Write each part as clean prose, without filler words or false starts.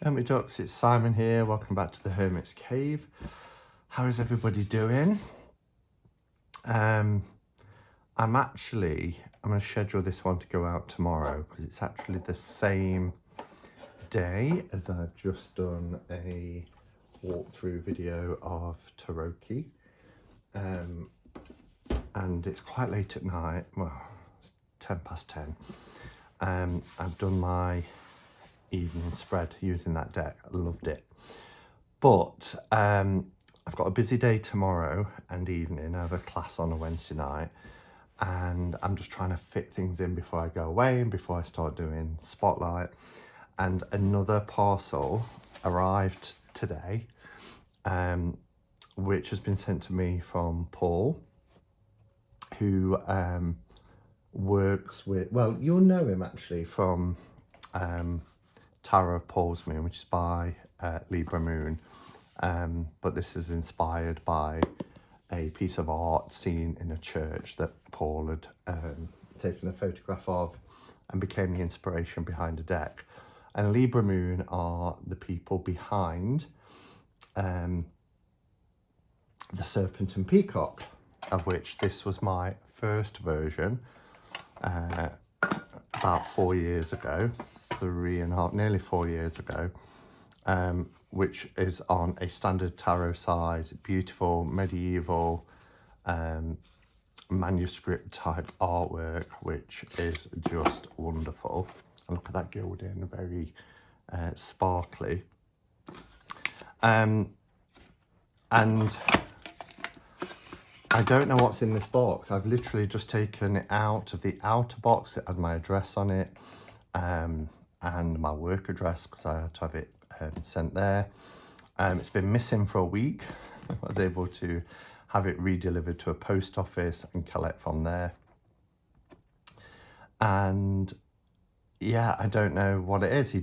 Hermit Ducks, it's Simon here. Welcome back to the Hermit's Cave. How is everybody doing? I'm going to schedule this one to go out tomorrow because it's actually the same day as I've just done a walkthrough video of Taroki. And it's quite late at night. Well, it's 10 past 10. I've done my evening spread using that deck. I loved it. But I've got a busy day tomorrow and evening. I have a class on a Wednesday night. And I'm just trying to fit things in before I go away and before I start doing Spotlight. And another parcel arrived today, which has been sent to me from Paul, who works with, well, you'll know him actually from Tarot of Paul's Moon, which is by Libra Moon. But this is inspired by a piece of art seen in a church that Paul had taken a photograph of and became the inspiration behind the deck. And Libra Moon are the people behind the Serpent and Peacock, of which this was my first version about 4 years ago, 3.5, nearly 4 years ago, which is on a standard tarot size, beautiful medieval manuscript type artwork, which is just wonderful. And look at that gilding, very sparkly. And I don't know what's in this box. I've literally just taken it out of the outer box. It had my address on it and my work address because I had to have it sent there. It's been missing for a week. I was able to have it re-delivered to a post office and collect from there. And yeah, I don't know what it is.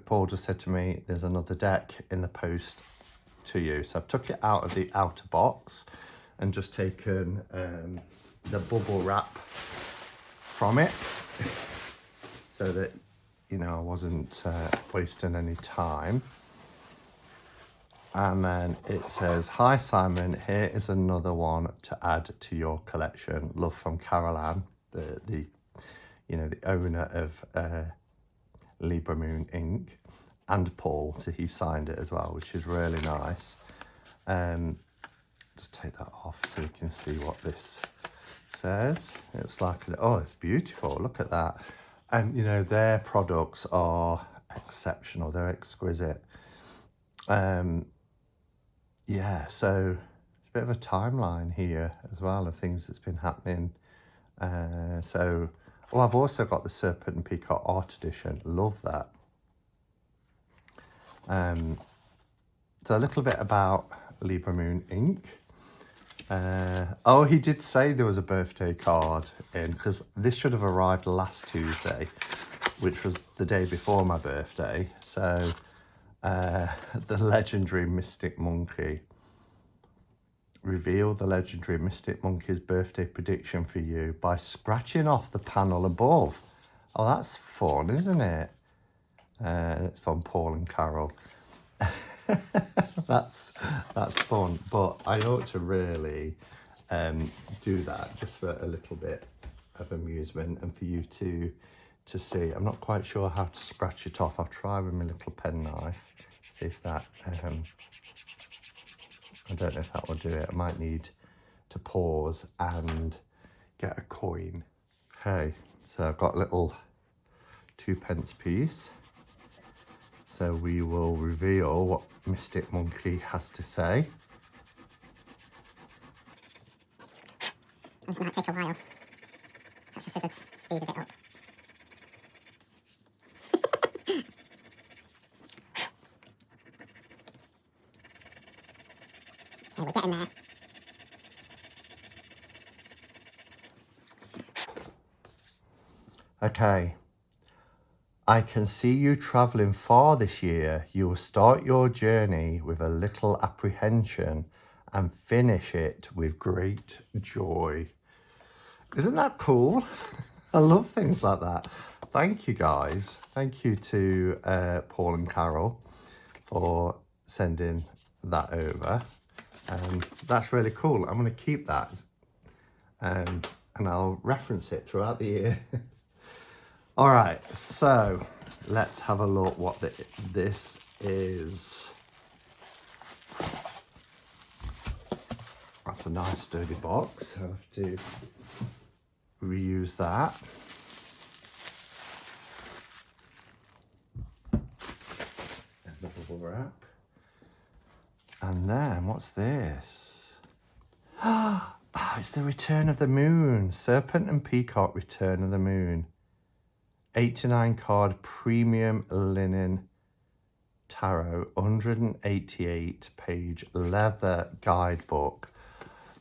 Paul just said to me, there's another deck in the post to you. So I've took it out of the outer box and just taken the bubble wrap from it so that, you know, I wasn't wasting any time. And then it says, "Hi Simon, here is another one to add to your collection. Love from Caroline," the owner of Libra Moon Inc. and Paul, so he signed it as well, which is really nice. Just take that off so you can see what this says. It's like, oh, it's beautiful. Look at that. And, you know, their products are exceptional. They're exquisite. Yeah, so it's a bit of a timeline here as well of things that's been happening. So, I've also got the Serpent and Peacock Art Edition. Love that. So a little bit about Libra Moon Inc. Oh, he did say there was a birthday card in, because this should have arrived last Tuesday, which was the day before my birthday. So the legendary Mystic Monkey. Reveal the legendary Mystic Monkey's birthday prediction for you by scratching off the panel above. Oh, that's fun, isn't it? It's from Paul and Carol. That's fun, but I ought to really do that just for a little bit of amusement and for you to see. I'm not quite sure how to scratch it off. I'll try with my little penknife, see if that I don't know if that will do it. I might need to pause and get a coin. Okay, so I've got a little 2p piece. So we will reveal what Mystic Monkey has to say. This might take a while. Perhaps I should have speeded it up. Okay, we're getting there. Okay. I can see you travelling far this year. You will start your journey with a little apprehension and finish it with great joy. Isn't that cool? I love things like that. Thank you guys. Thank you to Paul and Carol. for sending that over. That's really cool. I'm going to keep that and I'll reference it throughout the year. All right, so let's have a look what this is. That's a nice sturdy box. I'll have to reuse that. And the bubble wrap. And then what's this? Ah, it's the Return of the Moon. Serpent and Peacock Return of the Moon. 89 card premium linen tarot, 188 page leather guidebook.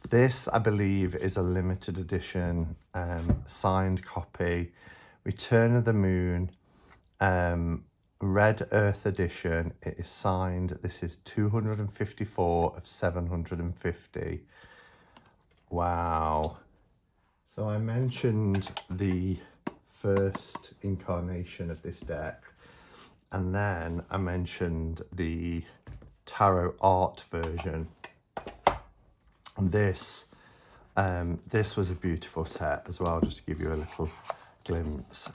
This, I believe, is a limited edition signed copy. Return of the Moon, Red Earth edition. It is signed. This is 254 of 750. Wow. So I mentioned the first incarnation of this deck, and then I mentioned the tarot art version. And this was a beautiful set as well, just to give you a little glimpse.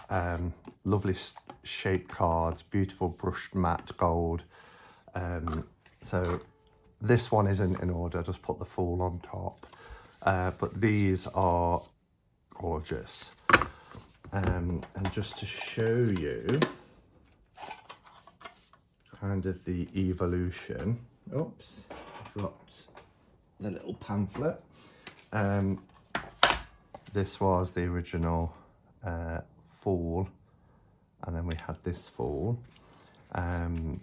Lovely shaped cards, beautiful brushed matte gold. So this one isn't in order, just put the full on top. But these are gorgeous. And just to show you kind of the evolution. Oops, dropped the little pamphlet. This was the original fall, and then we had this fall. And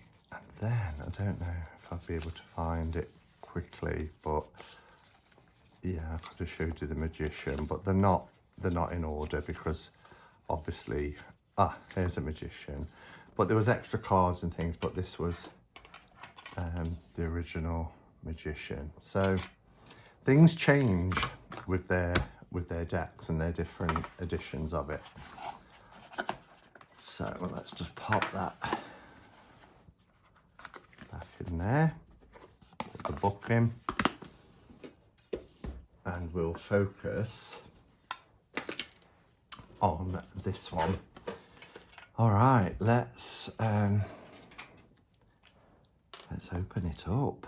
then I don't know if I'll be able to find it quickly, but yeah, I could have showed you the Magician, but they're not in order because obviously, here's a Magician, but there was extra cards and things, but this was the original Magician. So things change with their decks and their different editions of it. So let's just pop that back in there, put the book in, and we'll focus on this one. All right, let's open it up.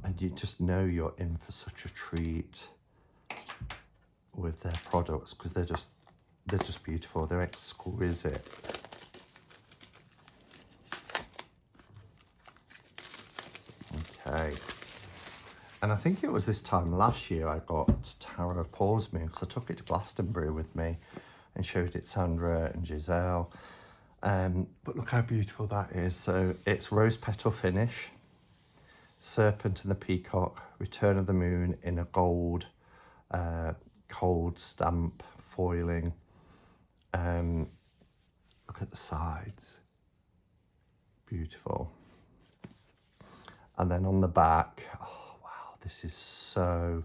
And you just know you're in for such a treat with their products, because they're just beautiful. They're exquisite. Okay. And I think it was this time last year I got Tarot of Paul's Moon, because I took it to Glastonbury with me and showed it Sandra and Giselle. But look how beautiful that is. So it's rose petal finish, Serpent and the Peacock, Return of the Moon in a gold, cold stamp foiling. Look at the sides, beautiful. And then on the back, oh wow, this is so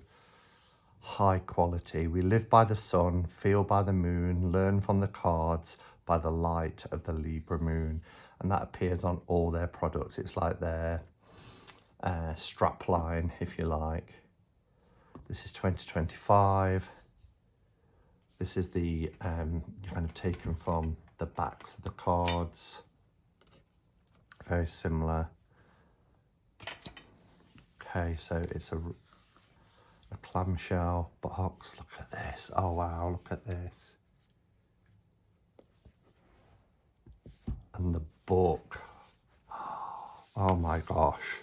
high quality. We live by the sun, feel by the moon, learn from the cards by the light of the Libra Moon. And that appears on all their products. It's like their strap line, if you like. This is 2025. This is the kind of taken from the backs of the cards. Very similar. Okay, so it's a clamshell box. Look at this. Oh wow, look at this. And the book. Oh my gosh.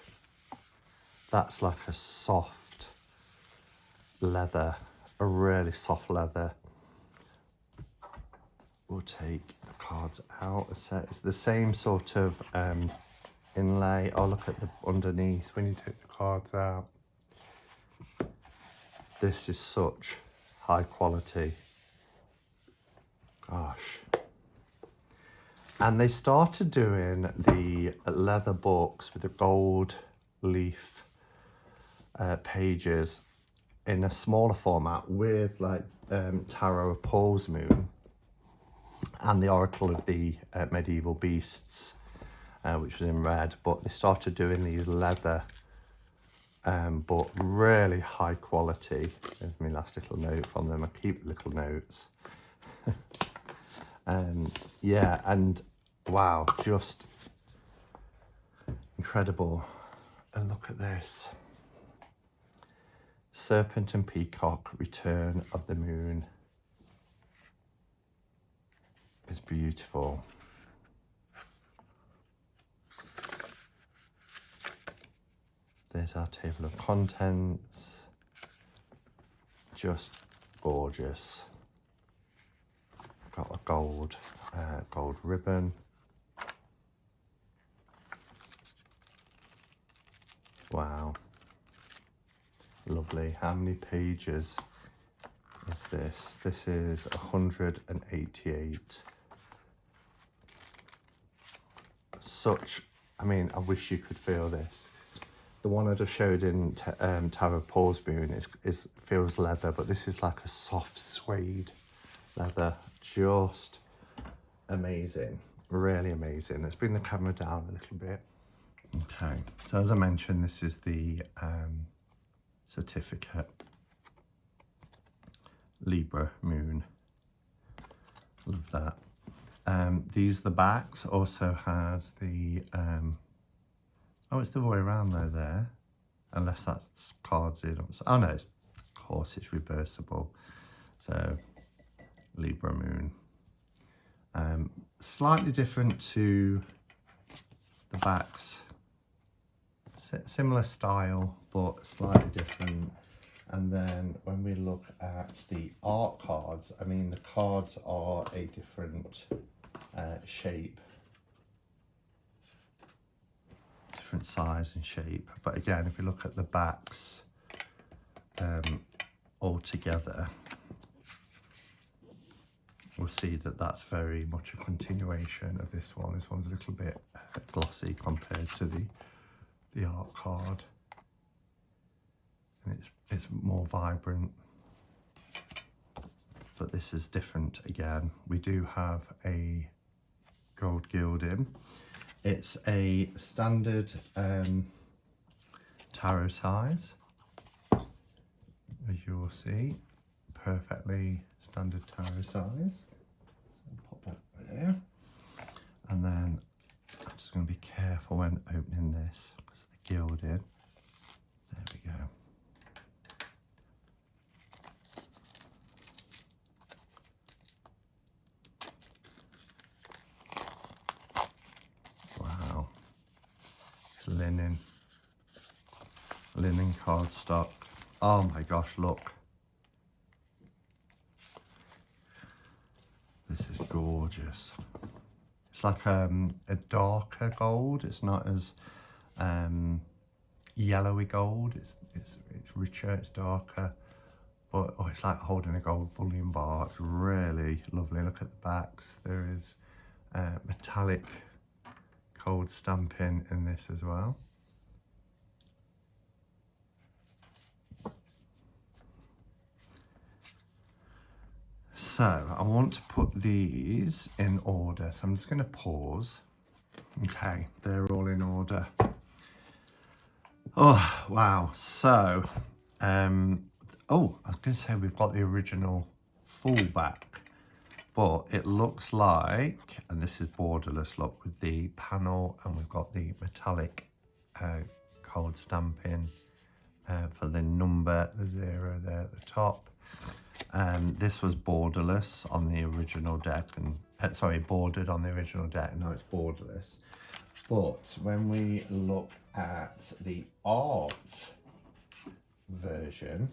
That's like a soft leather, a really soft leather. We'll take the cards out a set. It's the same sort of inlay. Oh, look at the underneath when you take the cards out. This is such high quality. Gosh. And they started doing the leather books with the gold leaf pages in a smaller format with like Tarot of Paul's Moon. and the Oracle of the Medieval Beasts, which was in red. But they started doing these leather, but really high quality. There's my last little note from them. I keep little notes. Yeah, and wow, just incredible. And look at this. Serpent and Peacock, Return of the Moon. It's beautiful. There's our table of contents. Just gorgeous. Got a gold ribbon. Wow. Lovely. How many pages is this? This is 188. Such, I mean, I wish you could feel this. The one I just showed in Tower of Paul's Moon feels leather, but this is like a soft suede leather. Just amazing. Really amazing. Let's bring the camera down a little bit. Okay, so as I mentioned, this is the certificate. Libra Moon. Love that. These, the backs, also has the, oh, it's the other way around though there, unless that's cards in, oh no, of course it's reversible. So, Libra Moon. Slightly different to the backs. Similar style, but slightly different. And then when we look at the art cards, I mean, the cards are a different shape, different size and shape. But again, if we look at the backs all together, we'll see that that's very much a continuation of this one. This one's a little bit glossy compared to the art card. And it's more vibrant, but this is different again. We do have a gold gilding. It's a standard tarot size, as you will see, perfectly standard tarot size. Pop that there, and then I'm just going to be careful when opening this because of the gilding. There we go. Wow, it's linen cardstock. Oh my gosh, look. This is gorgeous. It's like a darker gold. It's not as yellowy gold. It's richer, it's darker. But oh, it's like holding a gold bullion bar. It's really lovely. Look at the backs. There is metallic gold stamping in this as well. So I want to put these in order. So I'm just going to pause. Okay, they're all in order. Oh, wow. So, oh, I was going to say we've got the original full back, but it looks like, and this is borderless, look, with the panel, and we've got the metallic gold stamping for the number, the 0 there at the top. This was borderless on the original deck, and sorry, bordered on the original deck. Now it's borderless. But when we look at the art version,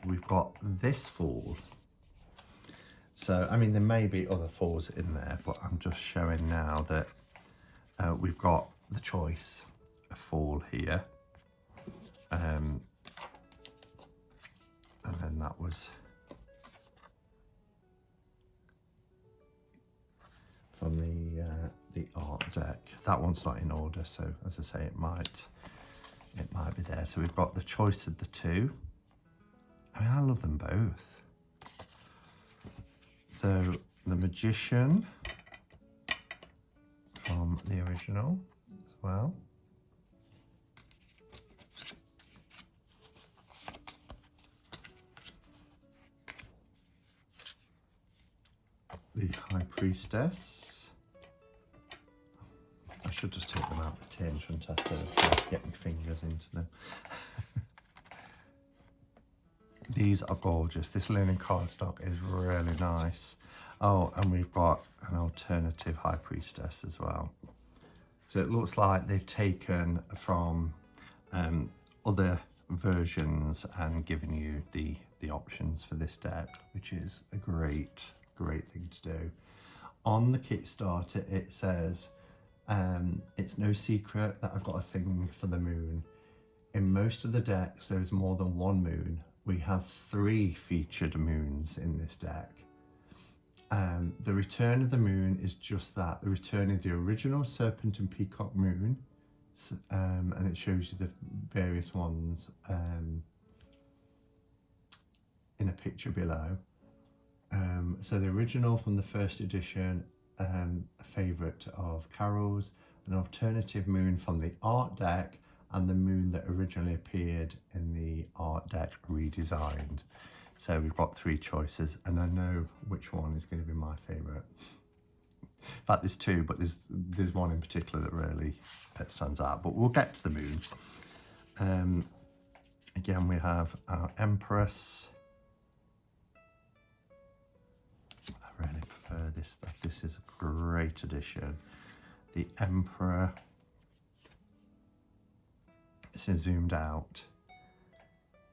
we've got this fool. So, I mean, there may be other fools in there, but I'm just showing now that we've got the choice of fool here. And then that was from the art deck. That one's not in order, so as I say, it might be there. So we've got the choice of the two. I mean, I love them both. So the Magician from the original as well. The High Priestess. I should just take them out of the tin, shouldn't I? Instead of trying to get my fingers into them. These are gorgeous. This linen cardstock is really nice. Oh, and we've got an alternative High Priestess as well. So it looks like they've taken from other versions and given you the options for this deck, which is a great thing to do. On the Kickstarter, it says, it's no secret that I've got a thing for the moon. In most of the decks, there's more than one moon. We have 3 featured moons in this deck. The Return of the Moon is just that, the return of the original Serpent and Peacock moon, and it shows you the various ones in a picture below. So the original from the first edition, a favourite of Carol's, an alternative moon from the art deck, and the moon that originally appeared in the art deck redesigned. So we've got 3 choices, and I know which one is going to be my favourite. In fact, there's 2, but there's one in particular that really stands out. But we'll get to the moon. Again, we have our Empress. I really prefer this stuff. This is a great addition. The Emperor. This is zoomed out,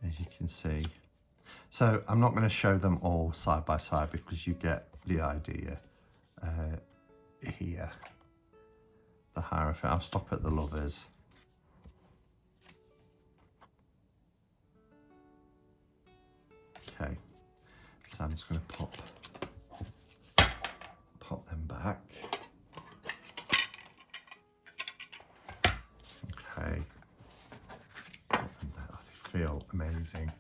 as you can see. So I'm not going to show them all side by side because you get the idea here. The Hierophant. I'll stop at the Lovers. Okay, so I'm just going to pop them back. Okay. They feel amazing.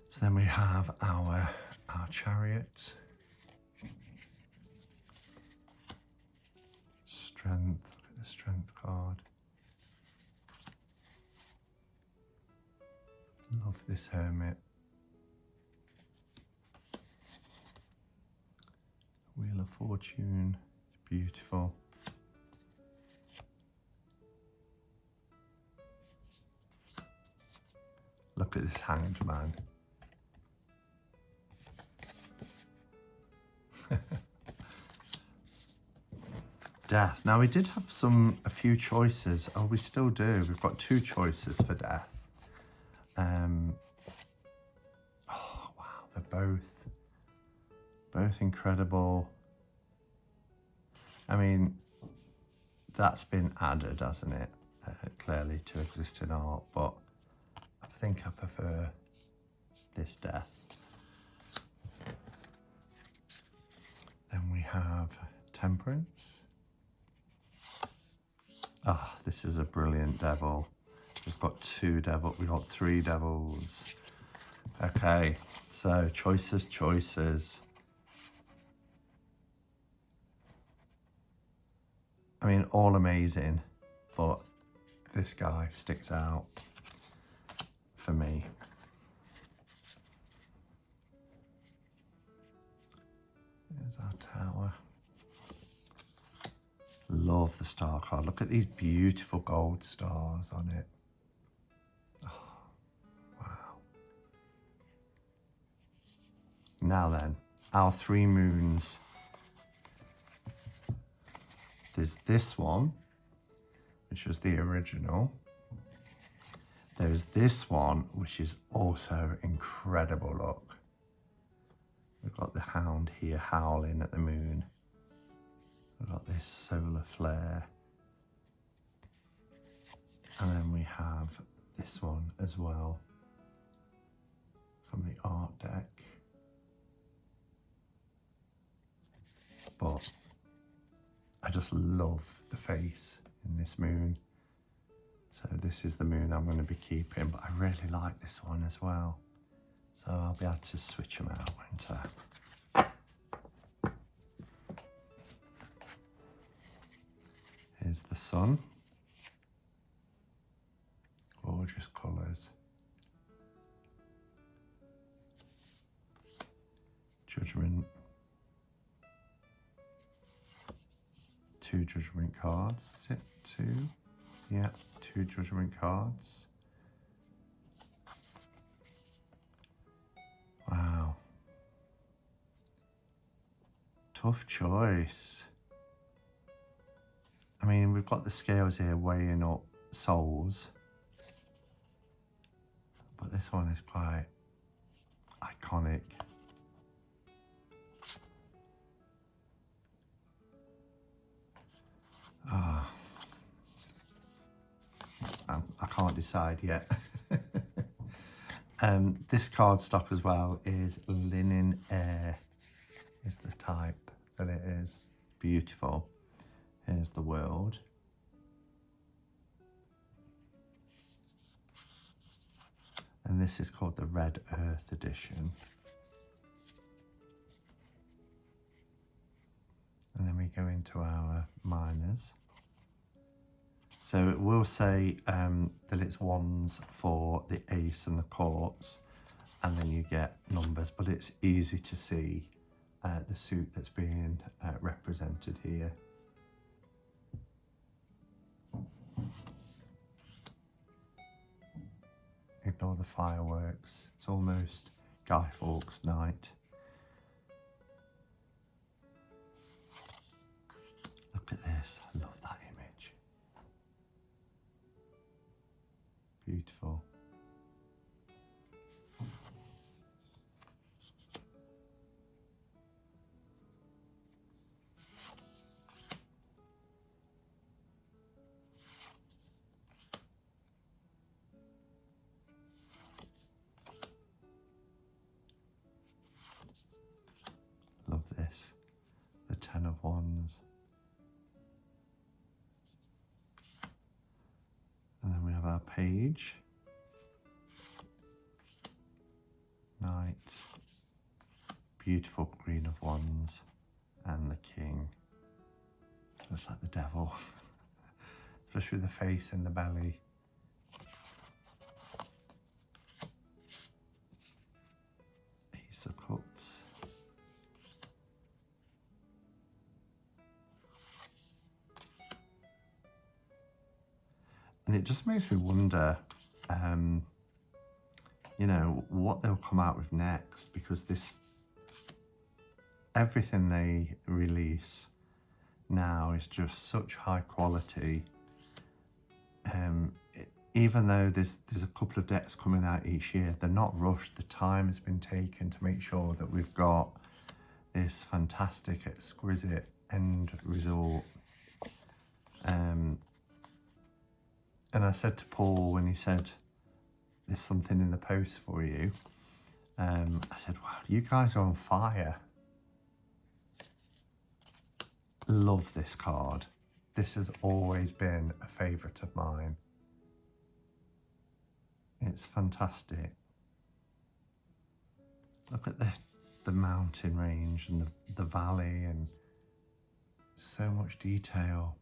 So then we have our Chariot. Strength, look at the Strength card. Love this Hermit. Wheel of Fortune, it's beautiful. Look at this Hanged Man. Death. Now we did have a few choices. Oh, we still do. We've got 2 choices for Death. Oh wow, they're both incredible. I mean, that's been added, hasn't it? Clearly to existing art, but I think I prefer this Death. Then we have Temperance. Ah, this is a brilliant devil. We've got 2 devils. We've got 3 devils. Okay, so choices. I mean, all amazing, but this guy sticks out for me. There's our Tower. Love the star card. Look at these beautiful gold stars on it. Oh, wow. Now then, our 3 moons. There's this one, which was the original. There's this one, which is also incredible. Look. We've got the Hound here howling at the moon. We've got this solar flare. And then we have this one as well from the art deck. But I just love the face in this moon. So this is the moon I'm going to be keeping, but I really like this one as well. So I'll be able to switch them out, won't I? Sun. Gorgeous colours. Judgment. 2 Judgment cards. Is it 2? Yeah, 2 Judgment cards. Wow. Tough choice. I mean, we've got the scales here weighing up souls. But this one is quite iconic. Ah, I can't decide yet. This cardstock as well is linen air, is the type that it is. Beautiful. Here's the world. And this is called the Red Earth edition. And then we go into our minors. So it will say that it's wands for the ace and the courts, and then you get numbers, but it's easy to see the suit that's being represented here. Ignore the fireworks. It's almost Guy Fawkes night. Look at this. I love that image. Beautiful. Love this. The 10 of Wands. And then we have our page. Knight. Beautiful Queen of Wands. And the King. Looks like the devil. Especially with the face and the belly. Ace of Cups. And it just makes me wonder, you know, what they'll come out with next, because everything they release now is just such high quality. Even though there's a couple of decks coming out each year, they're not rushed. The time has been taken to make sure that we've got this fantastic, exquisite end result. And I said to Paul when he said, there's something in the post for you, I said, wow, you guys are on fire. Love this card. This has always been a favourite of mine. It's fantastic. Look at the mountain range and the valley, and so much detail.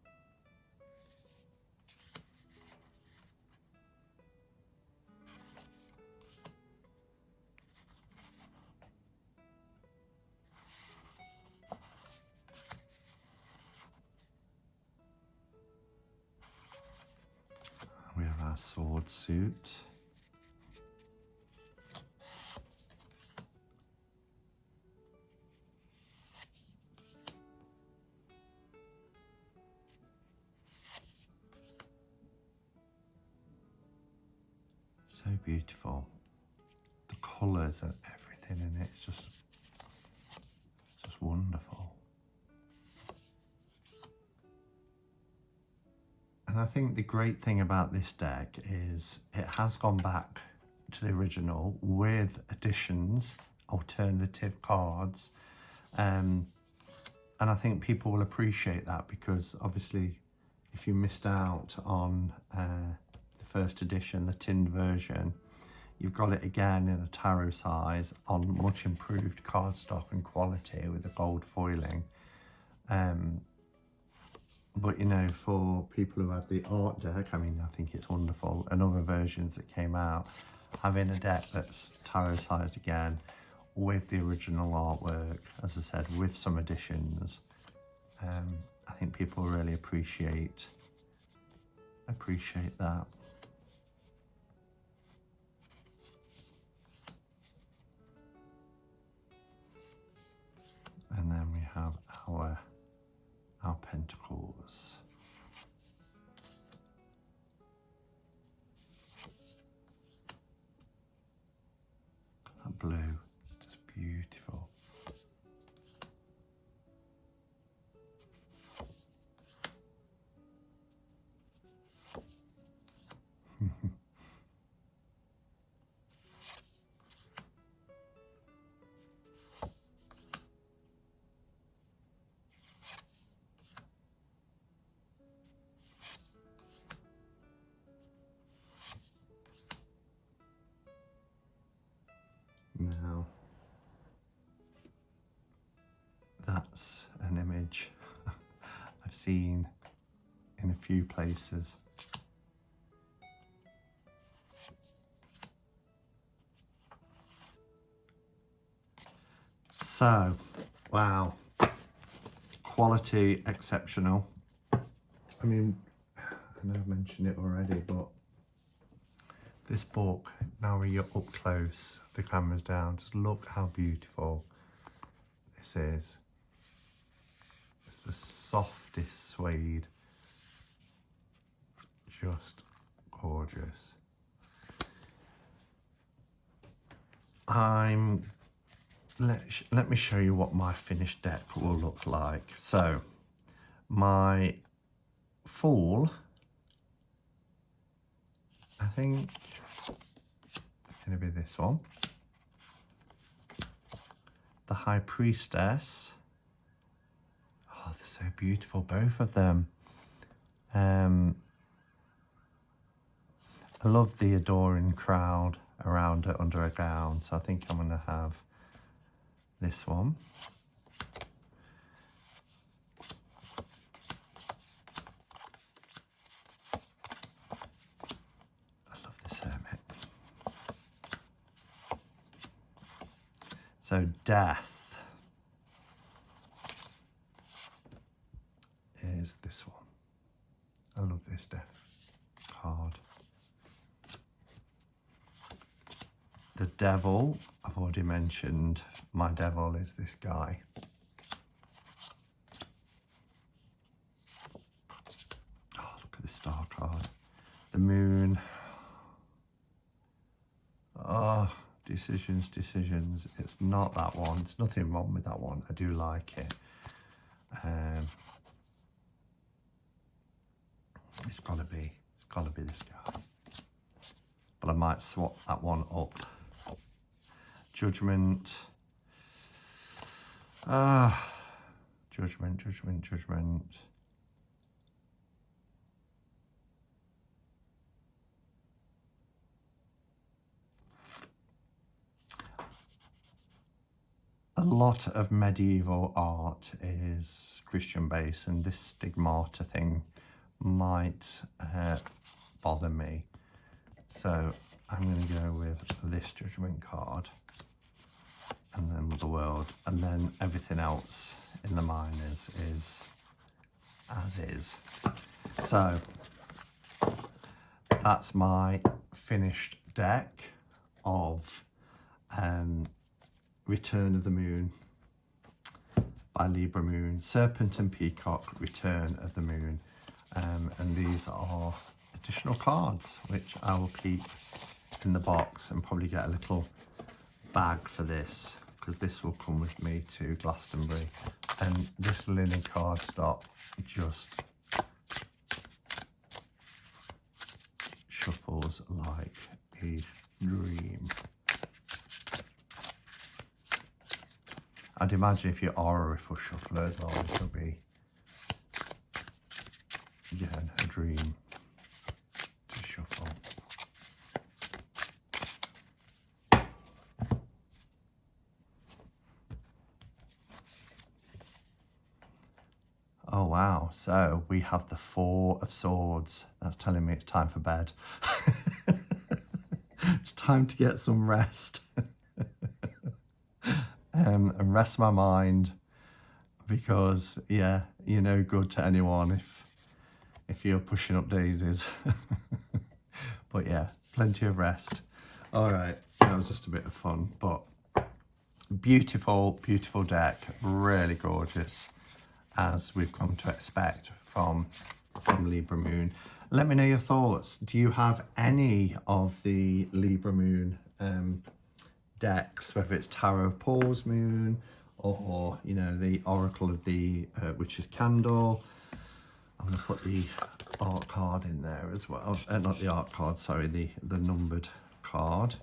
We have our sword suit. So beautiful. The colours and everything in it, it's just wonderful. And I think the great thing about this deck is it has gone back to the original with additions, alternative cards. And I think people will appreciate that, because obviously if you missed out on the first edition, the tinned version, you've got it again in a tarot size on much improved cardstock and quality with the gold foiling. But you know, for people who had the art deck, I mean, I think it's wonderful. And other versions that came out, having a deck that's tarot sized again with the original artwork, as I said, with some additions, I think people really appreciate that. And then we have our pentacles. That blue is just beautiful. Now, that's an image I've seen in a few places. So, wow, quality exceptional. I mean, I know I've mentioned it already, but this book, now when you're up close, the camera's down, just look how beautiful this is. It's the softest suede, just gorgeous. Let me show you what my finished deck will look like. So my Fool, I think it's going to be this one. The High Priestess. Oh, they're so beautiful, both of them. I love the adoring crowd around her under a gown, so I think I'm going to have this one. I love this hermit. So Death is this one. I love this Death card. The Devil, I've already mentioned, my devil is this guy. Oh, look at the star card. The Moon. Oh, decisions. It's not that one. There's nothing wrong with that one. I do like it. It's gotta be this guy. But I might swap that one up. Judgment. Judgment. A lot of medieval art is Christian based, and this stigmata thing might bother me. So I'm going to go with this Judgment card, and then the World, and then everything else in the minors is as is. So that's my finished deck of Return of the Moon by Libra Moon, Serpent and Peacock, Return of the Moon. And these are additional cards, which I will keep in the box and probably get a little bag for this, because this will come with me to Glastonbury. And this linen cardstock just shuffles like a dream. I'd imagine if you are a riffle shuffler as well, this will be, again, a dream to shuffle. Oh wow, so we have the Four of Swords. That's telling me it's time for bed. It's time to get some rest. And rest my mind, because yeah, you're no good to anyone if you're pushing up daisies. But yeah, plenty of rest. All right, that was just a bit of fun, but beautiful, beautiful deck, really gorgeous, as we've come to expect from Libra Moon. Let me know your thoughts. Do you have any of the Libra Moon decks, whether it's Tarot of Paul's Moon or you know, the Oracle of the Witch's Candle? I'm going to put the art card in there as well. Not the art card, sorry, the numbered card.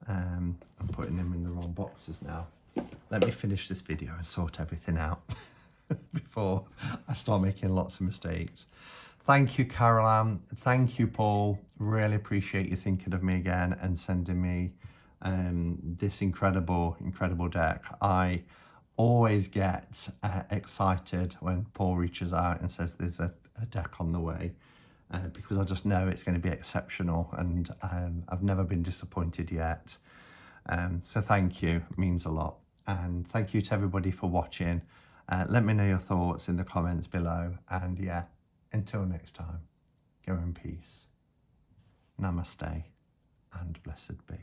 I'm putting them in the wrong boxes now. Let me finish this video and sort everything out before I start making lots of mistakes. Thank you, Caroline. Thank you, Paul. Really appreciate you thinking of me again and sending me this incredible deck. I always get excited when Paul reaches out and says there's a deck on the way, because I just know it's going to be exceptional, and I've never been disappointed yet. So thank you, it means a lot. And thank you to everybody for watching. Let me know your thoughts in the comments below, and yeah, until next time, go in peace. Namaste and blessed be.